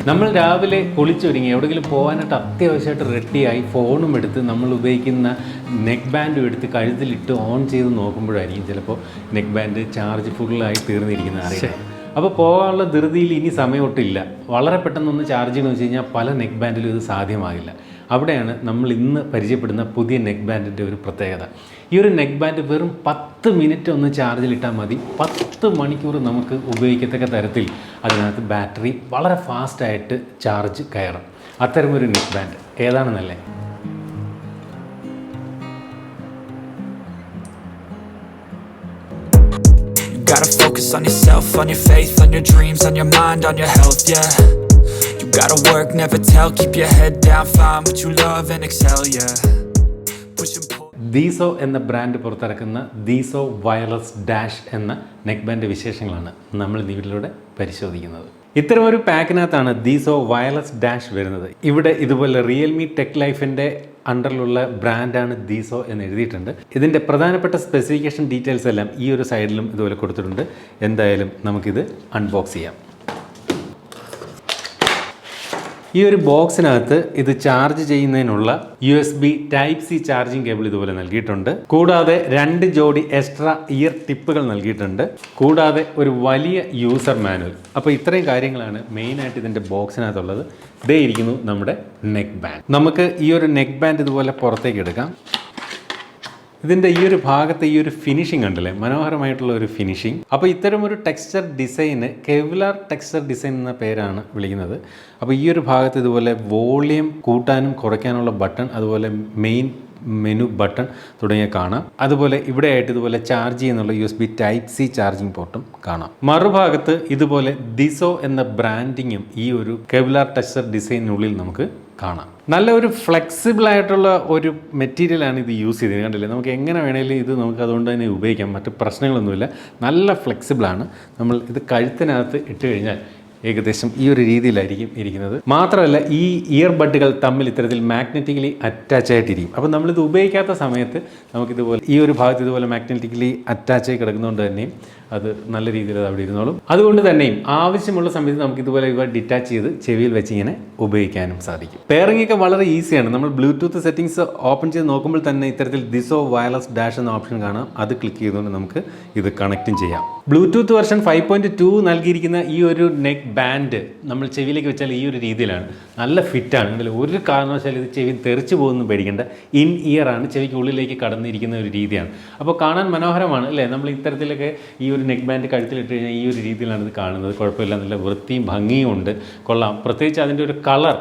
നമ്മൾ രാവിലെ കുളിച്ചൊരുങ്ങി എവിടെയെങ്കിലും പോകാനായിട്ട് അത്യാവശ്യമായിട്ട് റെഡിയായി ഫോണും എടുത്ത് നമ്മൾ ഉപയോഗിക്കുന്ന നെക്ക് ബാൻഡും എടുത്ത് കഴുത്തിലിട്ട് ഓൺ ചെയ്ത് നോക്കുമ്പോഴായിരിക്കും ചിലപ്പോൾ നെക്ക് ബാൻഡ് ചാർജ് ഫുള്ളായി തീർന്നിരിക്കുന്ന അറിയാം. അപ്പോൾ പോകാനുള്ള ധൃതിയിൽ ഇനി സമയമൊട്ടില്ല. വളരെ പെട്ടെന്നൊന്ന് ചാർജ് ചെയ്യണമെന്ന് വെച്ച് കഴിഞ്ഞാൽ പല നെക്ക് ബാൻഡിലും ഇത് സാധ്യമാകില്ല. അവിടെയാണ് നമ്മൾ ഇന്ന് പരിചയപ്പെടുന്ന പുതിയ നെക്ക് ബാൻഡിൻ്റെ ഒരു പ്രത്യേകത. ഈ ഒരു നെക്ക് ബാൻഡ് വെറും 10 മിനിറ്റ് ഒന്ന് ചാർജിലിട്ടാൽ മതി. 10 മണിക്കൂർ നമുക്ക് ഉപയോഗിക്കത്തക്ക തരത്തിൽ അതിനകത്ത് ബാറ്ററി വളരെ ഫാസ്റ്റായിട്ട് ചാർജ് കയറും. അത്തരമൊരു നെക്ക് ബാൻഡ് ഏതാണെന്നല്ലേ? Gotta focus on yourself, on your faith, on your dreams, on your mind, on your health, yeah. You gotta work, never tell, keep your head down, find what you love and excel, yeah. Push and pull. DIZO എന്ന brand പുറത്തിറക്കുന്ന DIZO wireless dash എന്ന neck band വിശേഷങ്ങളാണ് നമ്മൾ ഈ വീഡിയോയിലൂടെ പരിശോധിക്കുന്നത്. ഇത്തരമൊരു പാക്കിനകത്താണ് DIZO wireless dash വരുന്നത്. ഇവിടെ ഇതുപോലെ റിയൽമി ടെക് ലൈഫിൻ്റെ അണ്ടറിലുള്ള ബ്രാൻഡാണ് DIZO എന്ന് എഴുതിയിട്ടുണ്ട്. ഇതിൻ്റെ പ്രധാനപ്പെട്ട സ്പെസിഫിക്കേഷൻ ഡീറ്റെയിൽസ് എല്ലാം ഈ ഒരു സൈഡിലും ഇതുപോലെ കൊടുത്തിട്ടുണ്ട്. എന്തായാലും നമുക്കിത് അൺബോക്സ് ചെയ്യാം. ഈ ഒരു ബോക്സിനകത്ത് ഇത് ചാർജ് ചെയ്യുന്നതിനുള്ള USB Type-C ചാർജിങ് കേബിൾ ഇതുപോലെ നൽകിയിട്ടുണ്ട്. കൂടാതെ 2 ജോഡി എക്സ്ട്രാ ഇയർ ടിപ്പുകൾ നൽകിയിട്ടുണ്ട്. കൂടാതെ ഒരു വലിയ യൂസർ മാനുവൽ. അപ്പോൾ ഇത്രയും കാര്യങ്ങളാണ് മെയിനായിട്ട് ഇതിൻ്റെ ബോക്സിനകത്തുള്ളത്. ഇതേ ഇരിക്കുന്നു നമ്മുടെ നെക്ക് ബാൻഡ്. നമുക്ക് ഈ ഒരു നെക്ക് ബാൻഡ് ഇതുപോലെ പുറത്തേക്ക് എടുക്കാം. ഇതിൻ്റെ ഈ ഒരു ഭാഗത്ത് ഈ ഒരു ഫിനിഷിംഗ് ഉണ്ടല്ലേ, മനോഹരമായിട്ടുള്ള ഒരു ഫിനിഷിംഗ്. അപ്പോൾ ഇത്തരമൊരു ടെക്സ്ചർ ഡിസൈന് കെവ്ലാർ ടെക്സ്ചർ ഡിസൈൻ എന്ന പേരാണ് വിളിക്കുന്നത്. അപ്പോൾ ഈ ഒരു ഭാഗത്ത് ഇതുപോലെ വോളിയം കൂട്ടാനും കുറയ്ക്കാനുള്ള ബട്ടൺ, അതുപോലെ മെയിൻ മെനു ബട്ടൺ തുടങ്ങിയ കാണാം. അതുപോലെ ഇവിടെ ആയിട്ട് ഇതുപോലെ ചാർജ് ചെയ്യുന്നുള്ള USB Type-C ചാർജിങ് പോർട്ടും കാണാം. മറുഭാഗത്ത് ഇതുപോലെ DIZO എന്ന ബ്രാൻഡിങ്ങും ഈ ഒരു കെവ്ലാർ ടെക്സ്ചർ ഡിസൈനിനുള്ളിൽ നമുക്ക് കാണാം. നല്ല ഒരു ഫ്ലെക്സിബിൾ ആയിട്ടുള്ള ഒരു മെറ്റീരിയലാണ് ഇത് യൂസ് ചെയ്തത്. കണ്ടില്ലേ, നമുക്ക് എങ്ങനെ വേണമെങ്കിലും ഇത് നമുക്ക് അതുകൊണ്ട് തന്നെ ഉപയോഗിക്കാം. മറ്റ് പ്രശ്നങ്ങളൊന്നുമില്ല. നല്ല ഫ്ലെക്സിബിളാണ്. നമ്മൾ ഇത് കഴുത്തിനകത്ത് ഇട്ട് കഴിഞ്ഞാൽ ഏകദേശം ഈ ഒരു രീതിയിലായിരിക്കും ഇരിക്കുന്നത്. മാത്രമല്ല ഈ ഇയർ ബഡുകൾ തമ്മിൽ ഇത്തരത്തിൽ മാഗ്നറ്റിക്കലി അറ്റാച്ച് ആയിട്ടിരിക്കും. അപ്പോൾ നമ്മളിത് ഉപയോഗിക്കാത്ത സമയത്ത് നമുക്കിതുപോലെ ഈ ഒരു ഭാഗത്ത് ഇതുപോലെ മാഗ്നറ്റിക്കലി അറ്റാച്ച് ആയി കിടക്കുന്നതുകൊണ്ട് തന്നെയും അത് നല്ല രീതിയിൽ അത് അവിടെ ഇരുന്നോളും. അതുകൊണ്ട് തന്നെയും ആവശ്യമുള്ള സമയത്ത് നമുക്കിതുപോലെ ഇവ ഡിറ്റാച്ച് ചെയ്ത് ചെവിയിൽ വെച്ച് ഇങ്ങനെ ഉപയോഗിക്കാനും സാധിക്കും. പെയറിംഗ് ഒക്കെ വളരെ ഈസിയാണ്. നമ്മൾ ബ്ലൂടൂത്ത് സെറ്റിംഗ്സ് ഓപ്പൺ ചെയ്ത് നോക്കുമ്പോൾ തന്നെ ഇത്തരത്തിൽ DIZO വയർലെസ് ഡാഷ് എന്ന ഓപ്ഷൻ കാണാം. അത് ക്ലിക്ക് ചെയ്തുകൊണ്ട് നമുക്ക് ഇത് കണക്റ്റും ചെയ്യാം. ബ്ലൂടൂത്ത് വെർഷൻ 5.2 നൽകിയിരിക്കുന്ന ഈ ഒരു നെക്ക് ബാൻഡ് നമ്മൾ ചെവിയിലേക്ക് വെച്ചാൽ ഈ ഒരു രീതിയിലാണ്. നല്ല ഫിറ്റാണ്. ഒരു കാരണവശാലും ഇത് ചെവി തെറിച്ച് പോകുന്നു പേടിക്കേണ്ട. ഇൻ ഇയർ ആണ്, ചെവിക്ക് ഉള്ളിലേക്ക് കടന്നിരിക്കുന്ന ഒരു രീതിയാണ്. അപ്പോൾ കാണാൻ മനോഹരമാണ് അല്ലേ? നമ്മൾ ഇത്തരത്തിലൊക്കെ ഈ ഒരു നെക്ക് ബാൻഡ് കഴുത്തിലിട്ട് കഴിഞ്ഞാൽ ഈ ഒരു രീതിയിലാണ് ഇത് കാണുന്നത്. കുഴപ്പമില്ല, നല്ല വൃത്തിയും ഭംഗിയും ഉണ്ട്. കൊള്ളാം. പ്രത്യേകിച്ച് അതിൻ്റെ ഒരു കളർ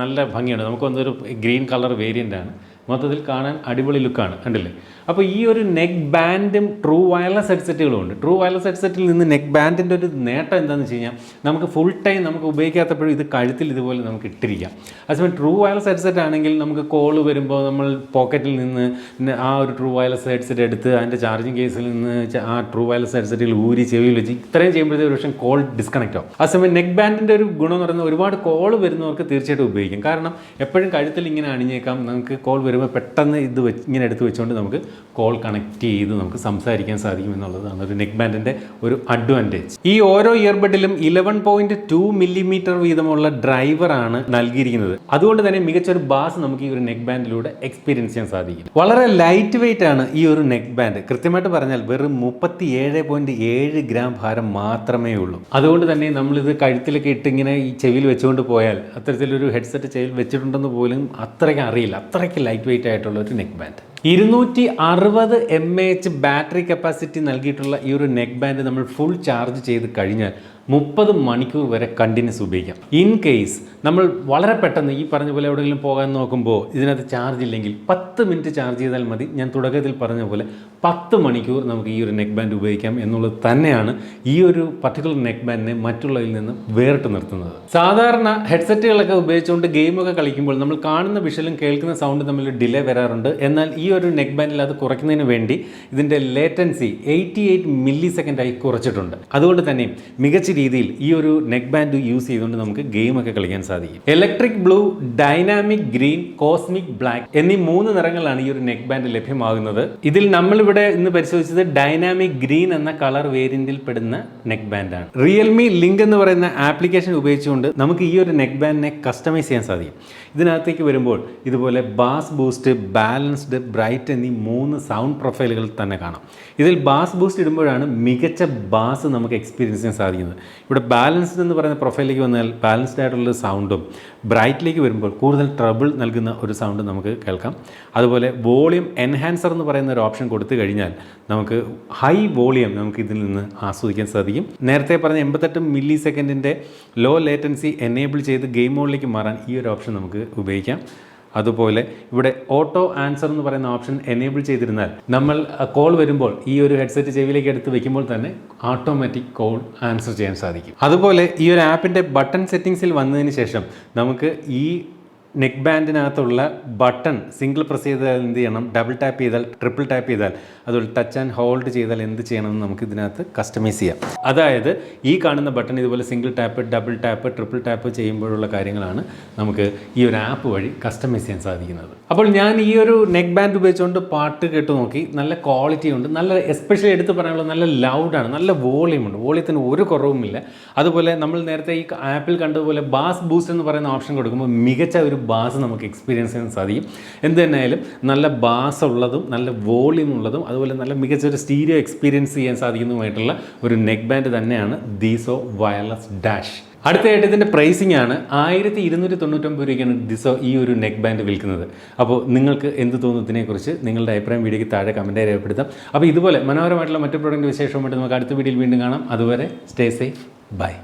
നല്ല ഭംഗിയുണ്ട്. നമുക്ക് വന്നൊരു ഗ്രീൻ കളർ വേരിയൻ്റ് ആണ്. മൊത്തത്തിൽ കാണാൻ അടിപൊളി ലുക്കാണ്, കണ്ടില്ലേ? അപ്പോൾ ഈ ഒരു നെക്ക് ബാൻഡും ട്രൂ വയർലെസ് ഹെഡ്സെറ്റുകളും ഉണ്ട്. ട്രൂ വയർലെസ് ഹെഡ്സെറ്റിൽ നിന്ന് നെക്ക് ബാൻഡിൻ്റെ ഒരു നേട്ടം എന്താണെന്ന് വെച്ച് കഴിഞ്ഞാൽ നമുക്ക് ഫുൾ ടൈം നമുക്ക് ഉപയോഗിക്കാത്തപ്പോഴും ഇത് കഴുത്തിൽ ഇതുപോലെ നമുക്ക് ഇട്ടിരിക്കാം. അതേസമയം ട്രൂ വയർലെസ് ഹെഡ്സെറ്റ് ആണെങ്കിൽ നമുക്ക് കോൾ വരുമ്പോൾ നമ്മൾ പോക്കറ്റിൽ നിന്ന് ആ ഒരു ട്രൂ വയർലെസ് ഹെഡ്സെറ്റ് എടുത്ത് അതിൻ്റെ ചാർജിങ് കേസിൽ നിന്ന് ആ ട്രൂ വയർലെസ് ഹെഡ്സെറ്റിൽ ഊരി ചെവിയിൽ വെച്ച് ഇത്രയും ചെയ്യുമ്പോഴത്തേക്ക് ഒരു പക്ഷേ കോൾ ഡിസ്കണക്റ്റ് ആവും. അതേസമയം നെക്ക് ബാൻഡിൻ്റെ ഒരു ഗുണം എന്ന് പറയുന്നത് ഒരുപാട് കോൾ വരുന്നവർക്ക് തീർച്ചയായിട്ടും ഉപയോഗിക്കും. കാരണം എപ്പോഴും കഴുത്തിൽ ഇങ്ങനെ അണിഞ്ഞേക്കാം. നമുക്ക് കോൾ വരുമ്പോൾ പെട്ടെന്ന് ഇത് ഇങ്ങനെ എടുത്ത് വെച്ചുകൊണ്ട് നമുക്ക് കോൾ കണക്ട് ചെയ്ത് നമുക്ക് സംസാരിക്കാൻ സാധിക്കും എന്നുള്ളതാണ് ഒരു നെക്ക് ബാൻഡിൻ്റെ ഒരു അഡ്വാൻറ്റേജ്. ഈ ഓരോ ഇയർബഡിലും 11.2 മില്ലിമീറ്റർ വീതമുള്ള ഡ്രൈവറാണ് നൽകിയിരിക്കുന്നത്. അതുകൊണ്ട് തന്നെ മികച്ചൊരു ബാസ് നമുക്ക് ഈ ഒരു നെക്ക് ബാൻഡിലൂടെ എക്സ്പീരിയൻസ് ചെയ്യാൻ സാധിക്കും. വളരെ ലൈറ്റ് വെയിറ്റ് ആണ് ഈ ഒരു നെക്ക് ബാൻഡ്. കൃത്യമായിട്ട് പറഞ്ഞാൽ വെറും 37.7 ഗ്രാം ഭാരം മാത്രമേ ഉള്ളൂ. അതുകൊണ്ട് തന്നെ നമ്മളിത് കഴുത്തിലൊക്കെ ഇട്ട് ഇങ്ങനെ ഈ ചെവിയിൽ വെച്ചുകൊണ്ട് പോയാൽ അത്തരത്തിലൊരു ഹെഡ്സെറ്റ് ചെവിയിൽ വെച്ചിട്ടുണ്ടെന്ന് പോലും അത്രയ്ക്ക് അറിയില്ല. അത്രയ്ക്ക് ലൈറ്റ് വെയിറ്റ് ആയിട്ടുള്ള ഒരു neck band. 260 mAh battery capacity നൽകിയിട്ടുള്ള ഈ ഒരു നെക്ക് ബാൻഡ് നമ്മൾ ഫുൾ ചാർജ് ചെയ്ത് കഴിഞ്ഞാൽ 30 മണിക്കൂർ വരെ കണ്ടിന്യൂസ് ഉപയോഗിക്കാം. ഇൻ കേസ് നമ്മൾ വളരെ പെട്ടെന്ന് ഈ പറഞ്ഞ പോലെ എവിടെയെങ്കിലും പോകാൻ നോക്കുമ്പോൾ ഇതിനകത്ത് ചാർജ് ഇല്ലെങ്കിൽ 10 മിനിറ്റ് ചാർജ് ചെയ്താൽ മതി. ഞാൻ തുടക്കത്തിൽ പറഞ്ഞ പോലെ 10 മണിക്കൂർ നമുക്ക് ഈ ഒരു നെക്ക് ബാൻഡ് ഉപയോഗിക്കാം എന്നുള്ളത് തന്നെയാണ് ഈ ഒരു പർട്ടിക്കുലർ നെക്ക് ബാൻഡിനെ മറ്റുള്ളതിൽ നിന്ന് വേറിട്ട് നിർത്തുന്നത്. സാധാരണ ഹെഡ്സെറ്റുകളൊക്കെ ഉപയോഗിച്ചുകൊണ്ട് ഗെയിമൊക്കെ കളിക്കുമ്പോൾ നമ്മൾ കാണുന്ന വിഷ്വലും കേൾക്കുന്ന സൗണ്ട് തമ്മിൽ ഡിലേ വരാറുണ്ട്. എന്നാൽ ഈ ഒരു നെക്ക് ബാൻഡിൽ അത് കുറയ്ക്കുന്നതിന് വേണ്ടി ഇതിൻ്റെ ലേറ്റൻസി 88 മില്ലി സെക്കൻഡായി കുറച്ചിട്ടുണ്ട്. അതുകൊണ്ട് തന്നെ മികച്ച രീതിയിൽ ഈ ഒരു നെക്ക് ബാൻഡ് യൂസ് ചെയ്തുകൊണ്ട് നമുക്ക് ഗെയിമൊക്കെ കളിക്കാൻ സാധിക്കും. Electric blue, dynamic green, cosmic black എന്നീ 3 നിറങ്ങളാണ് ഈ ഒരു നെക്ക് ബാൻഡ് ലഭ്യമാകുന്നത്. ഇതിൽ നമ്മളിവിടെ ഇന്ന് പരിശോധിച്ചത് ഡൈനാമിക് ഗ്രീൻ എന്ന കളർ വേരിയന്റിൽ പെടുന്ന നെക്ക് ബാൻഡാണ്. റിയൽമി ലിങ്ക് എന്ന് പറയുന്ന ആപ്ലിക്കേഷൻ ഉപയോഗിച്ചുകൊണ്ട് നമുക്ക് ഈ ഒരു നെക്ക് ബാൻഡിനെ കസ്റ്റമൈസ് ചെയ്യാൻ സാധിക്കും. ഇതിനകത്തേക്ക് വരുമ്പോൾ ഇതുപോലെ ബാസ് ബൂസ്റ്റ്, ബാലൻസ്ഡ്, ബ്രൈറ്റ് എന്നീ 3 സൗണ്ട് പ്രൊഫൈലുകൾ തന്നെ കാണാം. ഇതിൽ ബാസ് ബൂസ്റ്റ് ഇടുമ്പോഴാണ് മികച്ച ബാസ് നമുക്ക് എക്സ്പീരിയൻസ് ചെയ്യാൻ സാധിക്കുന്നത്. ഇവിടെ ബാലൻസ്ഡ് എന്ന് പറയുന്ന പ്രൊഫൈലിലേക്ക് വന്നാൽ ബാലൻസ്ഡ് ആയിട്ടുള്ള സൗണ്ടും, ബ്രൈറ്റിലേക്ക് വരുമ്പോൾ കൂടുതൽ ട്രബിൾ നൽകുന്ന ഒരു സൗണ്ട് നമുക്ക് കേൾക്കാം. അതുപോലെ വോളിയം എൻഹാൻസർ എന്ന് പറയുന്ന ഒരു ഓപ്ഷൻ കൊടുത്തു കഴിഞ്ഞാൽ നമുക്ക് ഹൈ വോളിയം നമുക്ക് ഇതിൽ നിന്ന് ആസ്വദിക്കാൻ സാധിക്കും. നേരത്തെ പറഞ്ഞ 88 മില്ലി സെക്കൻഡിൻ്റെ ലോ ലേറ്റൻസി എനേബിൾ ചെയ്ത് ഗെയിം മോഡിലേക്ക് മാറാൻ ഈ ഒരു ഓപ്ഷൻ നമുക്ക് ഉപയോഗിക്കാം. അതുപോലെ ഇവിടെ ഓട്ടോ ആൻസർ എന്ന് പറയുന്ന ഓപ്ഷൻ എനേബിൾ ചെയ്തിരുന്നാൽ നമ്മൾ കോൾ വരുമ്പോൾ ഈ ഒരു ഹെഡ്സെറ്റ് ചെവിയിലേക്ക് എടുത്ത് വെക്കുമ്പോൾ തന്നെ ഓട്ടോമാറ്റിക് കോൾ ആൻസർ ചെയ്യാൻ സാധിക്കും. അതുപോലെ ഈ ഒരു ആപ്പിൻ്റെ ബട്ടൺ സെറ്റിങ്സിൽ വന്നതിന് ശേഷം നമുക്ക് ഈ നെക്ക് ബാൻഡിനകത്തുള്ള ബട്ടൺ സിംഗിൾ പ്രസ് ചെയ്താൽ എന്ത് ചെയ്യണം, ഡബിൾ ടാപ്പ് ചെയ്താൽ, ട്രിപ്പിൾ ടാപ്പ് ചെയ്താൽ, അതുപോലെ ടച്ച് ആൻഡ് ഹോൾഡ് ചെയ്താൽ എന്ത് ചെയ്യണമെന്ന് നമുക്ക് ഇതിനകത്ത് കസ്റ്റമൈസ് ചെയ്യാം. അതായത് ഈ കാണുന്ന ബട്ടൺ ഇതുപോലെ single tap, double tap, triple tap ചെയ്യുമ്പോഴുള്ള കാര്യങ്ങളാണ് നമുക്ക് ഈ ഒരു ആപ്പ് വഴി കസ്റ്റമൈസ് ചെയ്യാൻ സാധിക്കുന്നത്. അപ്പോൾ ഞാൻ ഈ ഒരു നെക്ക് ബാൻഡ് ഉപയോഗിച്ചുകൊണ്ട് പാട്ട് കേട്ട് നോക്കി. നല്ല ക്വാളിറ്റി ഉണ്ട്, നല്ല എസ്പെഷ്യലി എടുത്ത് പറയാനുള്ളത് നല്ല ലൗഡാണ്, നല്ല വോളിയമുണ്ട്, വോളിയത്തിന് ഒരു കുറവുമില്ല. അതുപോലെ നമ്മൾ നേരത്തെ ഈ ആപ്പിൽ കണ്ടതുപോലെ ബാസ് ബൂസ്റ്റ് എന്ന് പറയുന്ന ഓപ്ഷൻ കൊടുക്കുമ്പോൾ മികച്ച ഒരു ബാസ് നമുക്ക് എക്സ്പീരിയൻസ് ചെയ്യാൻ സാധിക്കും. എന്ത് തന്നെയായാലും നല്ല ബാസ് ഉള്ളതും നല്ല വോളിയം ഉള്ളതും അതുപോലെ നല്ല മികച്ചൊരു സ്റ്റീരിയോ എക്സ്പീരിയൻസ് ചെയ്യാൻ സാധിക്കുന്നതുമായിട്ടുള്ള ഒരു നെക്ക് ബാൻഡ് തന്നെയാണ് DIZO വയർലെസ് ഡാഷ്. അടുത്തതായിട്ട് ഇതിൻ്റെ പ്രൈസിംഗ് ആണ് 1299 രൂപയ്ക്കാണ് DIZO ഈ ഒരു നെക്ക് ബാൻഡ് വിൽക്കുന്നത്. അപ്പോൾ നിങ്ങൾക്ക് എന്ത് തോന്നുന്നു ഇതിനെക്കുറിച്ച്? നിങ്ങളുടെ അഭിപ്രായം വീഡിയോയ്ക്ക് താഴെ കമൻറ്റായി രേഖപ്പെടുത്താം. അപ്പോൾ ഇതുപോലെ മനോഹരമായിട്ടുള്ള മറ്റു പ്രോഡക്റ്റ് വിശേഷമായിട്ട് നമുക്ക് അടുത്ത വീഡിയോയിൽ വീണ്ടും കാണാം. അതുവരെ സ്റ്റേ സേഫ്, ബൈ.